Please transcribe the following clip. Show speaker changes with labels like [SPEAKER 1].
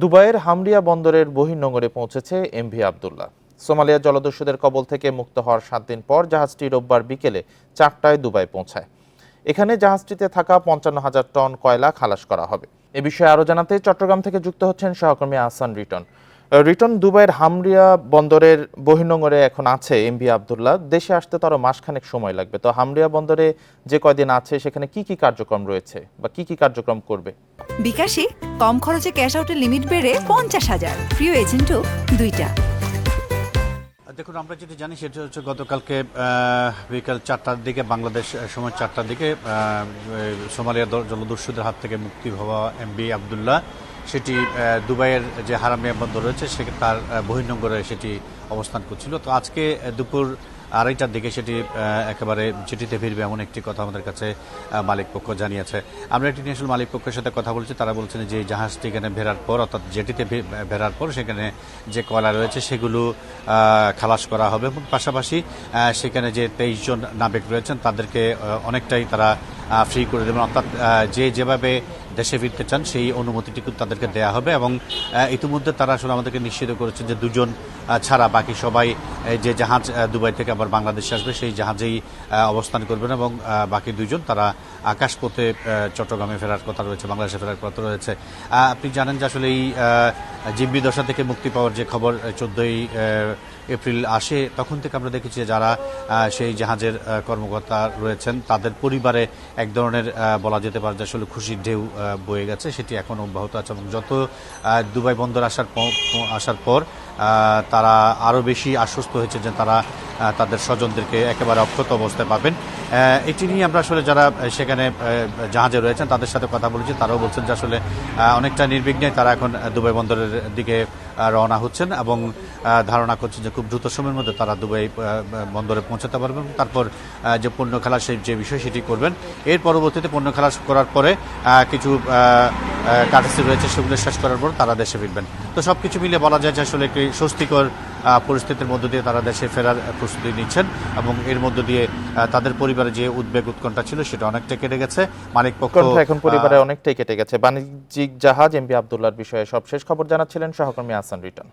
[SPEAKER 1] দুবাইয়ের হামরিয়া বন্দরের বহির্নোঙরে পৌঁছেছে এমভি আবদুল্লাহ। সোমালিয়া জলদস্যুদের কবল থেকে মুক্ত হওয়ার 7 দিন পর জাহাজটি রোববার বিকেলে 4টায় দুবাই পৌঁছায়। এখানে জাহাজটিতে থাকা 55,000 টন কয়লা খালাস করা হবে। এ বিষয়ে আরো জানাতে চট্টগ্রাম থেকে যুক্ত হচ্ছেন সহকর্মী আহসান রিটন। রিটন, দুবাইয়ের হামরিয়া বন্দরের বহির্নোঙরে এখন আছে এমভি আবদুল্লাহ। দেশে আসতে তো আরো মাসখানেক সময় লাগবে। তো হামরিয়া বন্দরে যে কয়দিন আছে সেখানে কি কি কার্যক্রম রয়েছে বা কি কি কার্যক্রম করবে?
[SPEAKER 2] বিকাশে কম খরচে ক্যাশ আউটের লিমিট বেড়ে 50,000, প্রিয় এজেন্টও 2টা।
[SPEAKER 3] দেখুন, আমরা যেটা জানি সেটা হচ্ছে গতকালকে বিকাল 4টার দিকে, বাংলাদেশ সময় 4টার দিকে সোমালিয়া জলদস্যুদের হাত থেকে মুক্তি হওয়া এমভি আবদুল্লাহ সেটি দুবাইয়ের যে হারামিয়া বন্দর রয়েছে তার বহির্নোঙরে সেটি অবস্থান করছিল। তো আজকে দুপুর 2:30টার দিকে সেটি একেবারে জেটিতে ফিরবে এমন একটি কথা আমাদের কাছে মালিক পক্ষ জানিয়েছে। আমরা একটি ন্যাশনাল মালিক পক্ষের সাথে কথা বলেছি। তারা বলছেন যে জাহাজটি এখানে ভেড়ার পর, অর্থাৎ জেটিতে ভেড়ার পর সেখানে যে কয়লা রয়েছে সেগুলো খালাস করা হবে এবং পাশাপাশি সেখানে যে 23 জন নাবিক রয়েছেন তাদেরকে অনেকটাই তারা ফ্রি করে দেবেন, অর্থাৎ যেভাবে দেশে ফিরতে চান সেই অনুমতিটুকু তাদেরকে দেয়া হবে। এবং ইতিমধ্যে তারা আসলে আমাদেরকে নিশ্চিত করেছেন যে 2 জন ছাড়া বাকি সবাই যে জাহাজ দুবাই থেকে আবার বাংলাদেশে আসবে সেই জাহাজেই অবস্থান করবেন এবং বাকি 2 জন তারা আকাশপথে চট্টগ্রামে ফেরার কথা রয়েছে, বাংলাদেশে ফেরার কথা রয়েছে। আপনি জানেন যে আসলে এই জিম্মি দশা থেকে মুক্তি পাওয়ার যে খবর 14ই এপ্রিল আসে, তখন থেকে আমরা দেখেছি যারা সেই জাহাজের কর্মকর্তা রয়েছেন তাদের পরিবারে এক ধরনের বলা যেতে পারে যে আসলে খুশির ঢেউ বয়ে গেছে, সেটি এখন অব্যাহত আছে। এবং যত দুবাই বন্দর আসার পর তারা আরও বেশি আশ্বস্ত হয়েছে যে তারা তাদের স্বজনদেরকে একেবারে অক্ষত অবস্থায় পাবেন। এটি নিয়ে আমরা আসলে যারা সেখানে জাহাজে রয়েছেন তাদের সাথে কথা বলেছি। তারাও বলছেন যে আসলে অনেকটা নির্বিঘ্নে তারা এখন দুবাই বন্দরের দিকে রওনা হচ্ছেন এবং ধারণা করছেন যে খুব দ্রুত সময়ের মধ্যে তারা দুবাই বন্দরে পৌঁছাতে পারবেন। তারপর যে পণ্য খালাস যে বিষয় সেটি করবেন। এর পরবর্তীতে পণ্য খালাস করার পরে কিছু কার্যসূচি রয়েছে, সেগুলো শেষ করার পর তারা দেশে ফিরবেন। তো সবকিছু মিলে বলা যায় যে আসলে একটি স্বস্তিকর পরিস্থিতির মধ্য দিয়ে তারা দেশে ফেরার প্রস্তুতি নিচ্ছেন এবং এর মধ্য দিয়ে তাদের পরিবারে যে উদ্বেগ উৎকণ্ঠা ছিল সেটা অনেকটা কেটে গেছে। মালিক পক্ষ
[SPEAKER 1] এখন পরিবারে অনেকটাই কেটে গেছে। বাণিজ্যিক জাহাজ এমভি আবদুল্লাহর বিষয়ে সবশেষ খবর জানাচ্ছিলেন সহকর্মী আহসান রিটন।